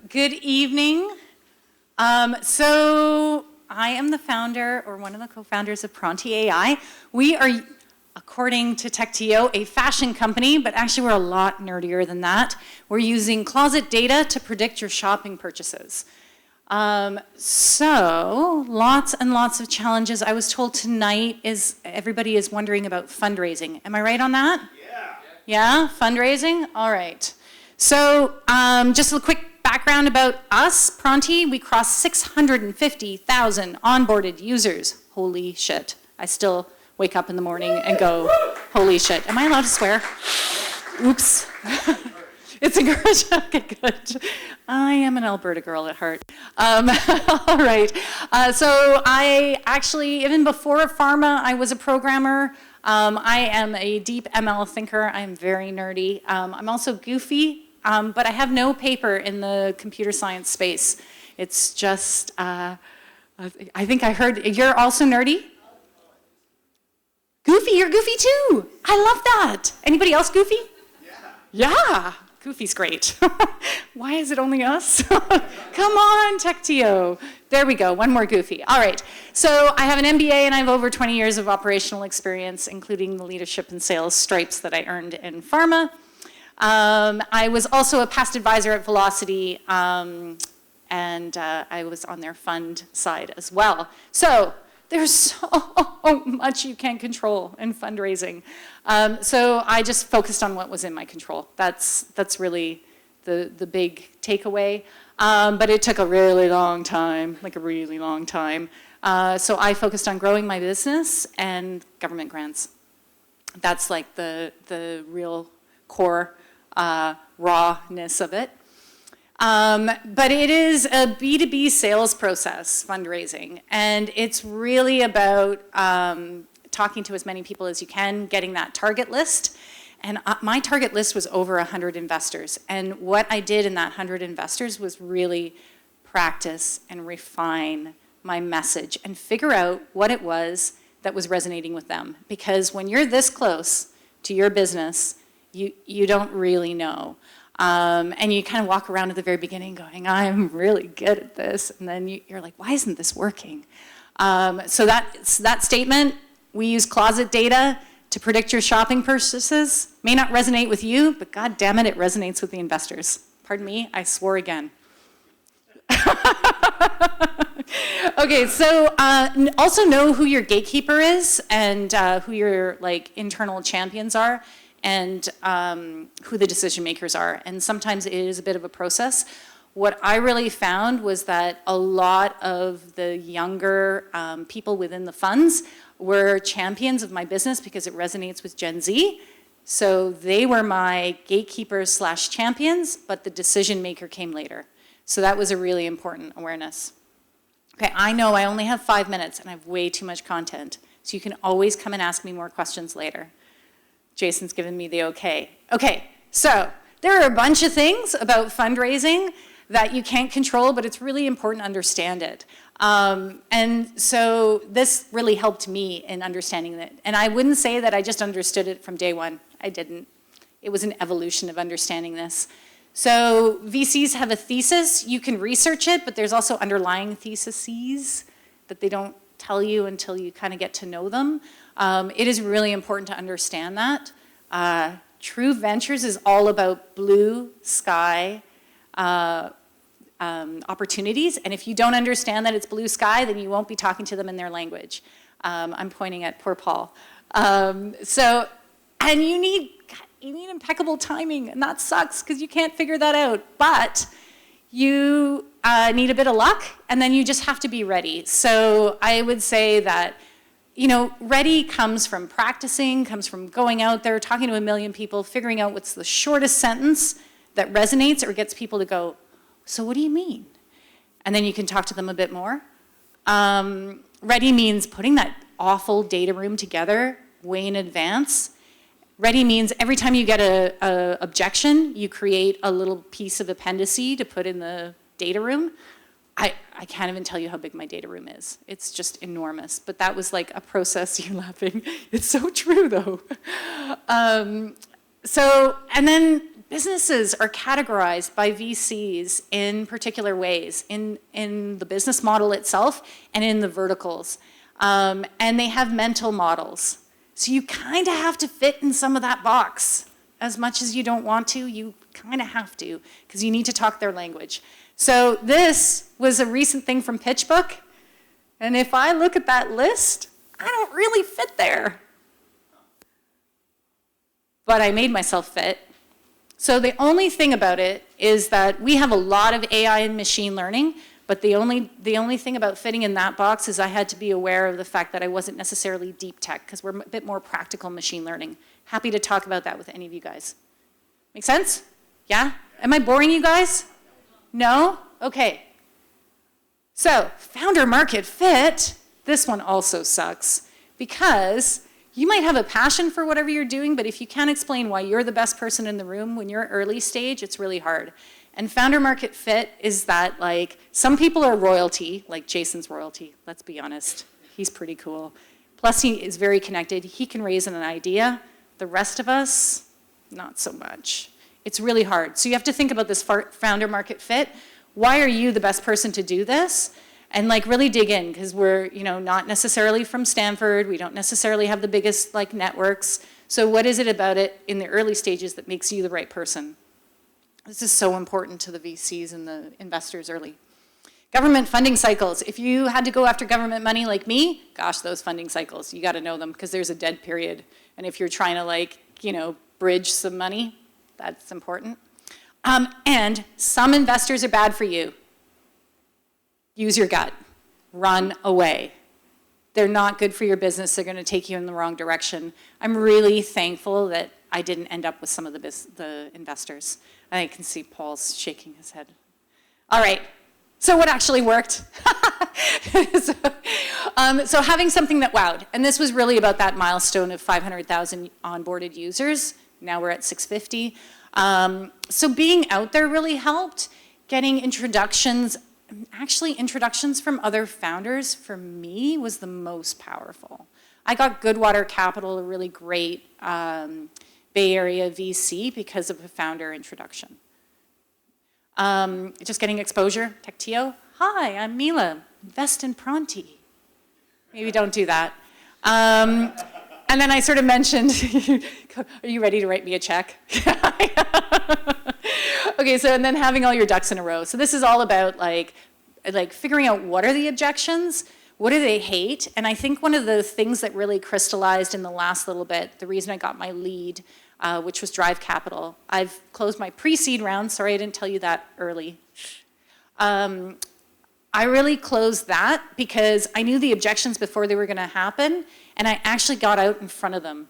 Good evening. So I am the founder, or one of the co-founders of Pronti AI. We are, according to TechTO, a fashion company, but actually we're a lot nerdier than that. We're using closet data to predict your shopping purchases. So lots and lots of challenges. I was told tonight everybody is wondering about fundraising. Am I right on that? Yeah. Yeah, fundraising? All right. So just a quick background about us, Pronti. We crossed 650,000 onboarded users. Holy shit. I still wake up in the morning and go, holy shit. Am I allowed to swear? Oops. It's encouraging. Okay, good. I am an Alberta girl at heart. All right. So I actually, even before pharma, I was a programmer. I am a deep ML thinker. I'm very nerdy. I'm also goofy, but I have no paper in the computer science space. It's just, I think I heard, you're also nerdy? Goofy, you're goofy too. I love that. Anybody else goofy? Yeah. Goofy's great. Why is it only us? Come on, TechTO. There we go, one more goofy. All right, so I have an MBA and I have over 20 years of operational experience, including the leadership and sales stripes that I earned in pharma. I was also a past advisor at Velocity, and I was on their fund side as well. So there's so much you can't control in fundraising. So I just focused on what was in my control. That's really the big takeaway. But it took a really long time, like a really long time. So I focused on growing my business and government grants. That's like the real core rawness of it. But it is a B2B sales process, fundraising, and it's really about talking to as many people as you can, getting that target list. And my target list was over 100 investors. And what I did in that 100 investors was really practice and refine my message and figure out what it was that was resonating with them. Because when you're this close to your business, you don't really know. And you kind of walk around at the very beginning going, I'm really good at this. And then you're like, why isn't this working? So that statement, we use closet data to predict your shopping purchases. May not resonate with you, but God damn it, it resonates with the investors. Pardon me, I swore again. Okay, so also know who your gatekeeper is and who your internal champions are, and who the decision makers are. And sometimes it is a bit of a process. What I really found was that a lot of the younger people within the funds were champions of my business because it resonates with Gen Z. So they were my gatekeepers / champions, but the decision maker came later. So that was a really important awareness. Okay, I know I only have 5 minutes and I have way too much content. So you can always come and ask me more questions later. Jason's given me the okay. Okay, so there are a bunch of things about fundraising that you can't control, but it's really important to understand it. And so this really helped me in understanding it. And I wouldn't say that I just understood it from day one. I didn't. It was an evolution of understanding this. So VCs have a thesis. You can research it, but there's also underlying theses that they don't tell you until you kind of get to know them. It is really important to understand that. True Ventures is all about blue sky opportunities, and if you don't understand that it's blue sky, then you won't be talking to them in their language. I'm pointing at poor Paul. And you need impeccable timing, and that sucks because you can't figure that out, but you need a bit of luck, and then you just have to be ready. So I would say that ready comes from practicing, comes from going out there, talking to a million people, figuring out what's the shortest sentence that resonates or gets people to go, so what do you mean? And then you can talk to them a bit more. Ready means putting that awful data room together way in advance. Ready means every time you get a objection, you create a little piece of appendice to put in the data room. I can't even tell you how big my data room is. It's just enormous. But that was like a process. You're laughing. It's so true, though. And then businesses are categorized by VCs in particular ways, in the business model itself and in the verticals. And they have mental models. So you kind of have to fit in some of that box. As much as you don't want to, you kind of have to, because you need to talk their language. So this was a recent thing from PitchBook. And if I look at that list, I don't really fit there. But I made myself fit. So the only thing about it is that we have a lot of AI and machine learning, but the only thing about fitting in that box is I had to be aware of the fact that I wasn't necessarily deep tech, because we're a bit more practical machine learning. Happy to talk about that with any of you guys. Make sense? Yeah? Am I boring you guys? No? Okay. So, founder market fit, this one also sucks, because you might have a passion for whatever you're doing, but if you can't explain why you're the best person in the room when you're early stage, it's really hard. And founder market fit is that, like, some people are royalty, like Jason's royalty, let's be honest. He's pretty cool. Plus, he is very connected. He can raise an idea. The rest of us, not so much. It's really hard. So you have to think about this founder market fit. Why are you the best person to do this? And like really dig in, because we're not necessarily from Stanford. We don't necessarily have the biggest like networks. So what is it about it in the early stages that makes you the right person? This is so important to the VCs and the investors early. Government funding cycles. If you had to go after government money like me, gosh, those funding cycles, you got to know them because there's a dead period. And if you're trying to bridge some money, that's important. And some investors are bad for you. Use your gut. Run away. They're not good for your business. They're going to take you in the wrong direction. I'm really thankful that I didn't end up with some of the investors. I can see Paul's shaking his head. All right. So what actually worked? So having something that wowed. And this was really about that milestone of 500,000 onboarded users. Now we're at 650. So being out there really helped. Getting introductions, actually introductions from other founders for me was the most powerful. I got Goodwater Capital, a really great Bay Area VC because of a founder introduction. Just getting exposure, TechTO. Hi, I'm Mila, invest in Pronti. Maybe don't do that. And then I sort of mentioned, are you ready to write me a check? Okay, so and then having all your ducks in a row. So this is all about like figuring out what are the objections, what do they hate, and I think one of the things that really crystallized in the last little bit, the reason I got my lead, which was Drive Capital. I've closed my pre-seed round. Sorry I didn't tell you that early. I really closed that because I knew the objections before they were going to happen, and I actually got out in front of them.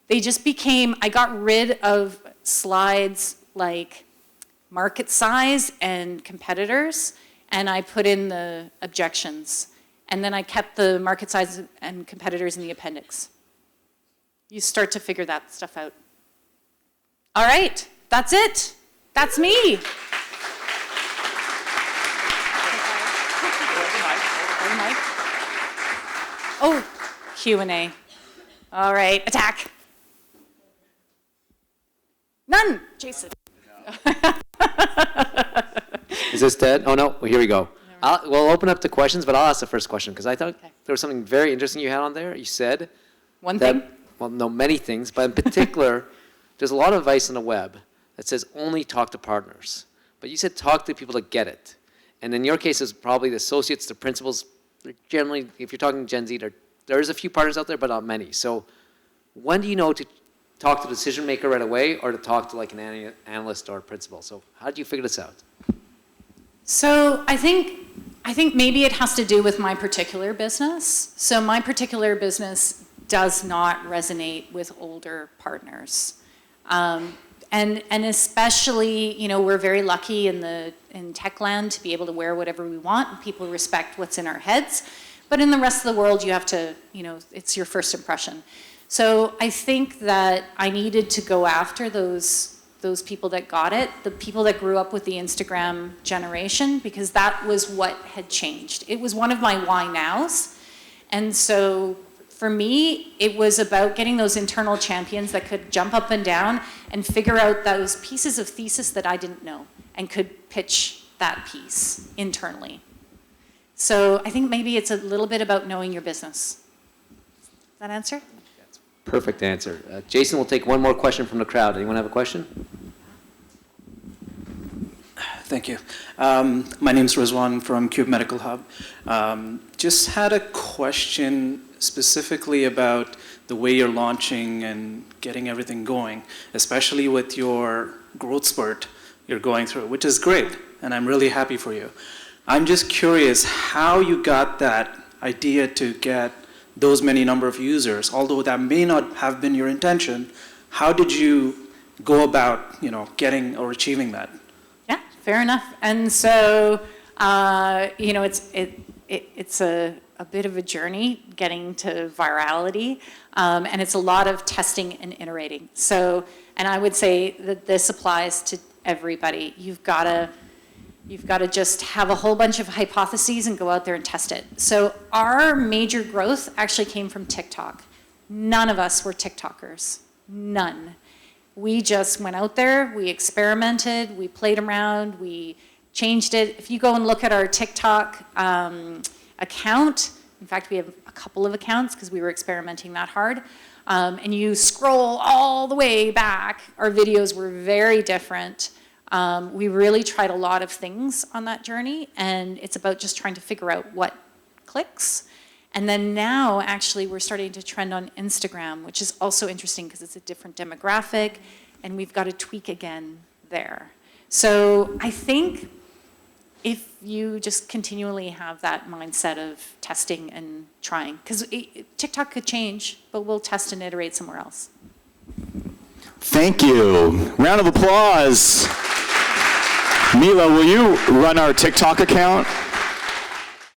They just became, I got rid of slides like market size and competitors, and I put in the objections. And then I kept the market size and competitors in the appendix. You start to figure that stuff out. All right, that's it. That's me. Oh, Q&A. All right, attack. None, Jason. Is this dead? Oh, no, well, here we go. We'll open up to questions, but I'll ask the first question because I thought there was something very interesting you had on there. You said One thing? Well, no, many things, but in particular, there's a lot of advice on the web that says only talk to partners. But you said talk to people that get it. And in your case, it's probably the associates, the principals. Generally, if you're talking Gen Z, there's a few partners out there, but not many. So when do you know to talk to the decision maker right away or to talk to like an analyst or a principal? So how did you figure this out? So I think maybe it has to do with my particular business. So my particular business does not resonate with older partners. And especially, we're very lucky in tech land to be able to wear whatever we want, and people respect what's in our heads. But in the rest of the world, you have to, it's your first impression. So I think that I needed to go after those people that got it, the people that grew up with the Instagram generation, because that was what had changed. It was one of my why nows. And so For me, it was about getting those internal champions that could jump up and down and figure out those pieces of thesis that I didn't know and could pitch that piece internally. So I think maybe it's a little bit about knowing your business. Does that answer? Perfect answer. Jason, we'll take one more question from the crowd. Anyone have a question? Thank you. My name is Rizwan from Cube Medical Hub. Just had a question specifically about the way you're launching and getting everything going, especially with your growth spurt you're going through, which is great, and I'm really happy for you. I'm just curious how you got that idea to get those many number of users, although that may not have been your intention. How did you go about, getting or achieving that? Yeah, fair enough. And so, it's a bit of a journey getting to virality, and it's a lot of testing and iterating. So, and I would say that this applies to everybody. You've got to just have a whole bunch of hypotheses and go out there and test it. So our major growth actually came from TikTok. None of us were TikTokers. None. We just went out there, we experimented, we played around, we changed it. If you go and look at our TikTok account, in fact, we have a couple of accounts because we were experimenting that hard, and you scroll all the way back, our videos were very different. We really tried a lot of things on that journey, and it's about just trying to figure out what clicks. And then now, actually, we're starting to trend on Instagram, which is also interesting because it's a different demographic, and we've got to tweak again there. So I think if you just continually have that mindset of testing and trying, because TikTok could change, but we'll test and iterate somewhere else. Thank you. Round of applause. Mila, will you run our TikTok account?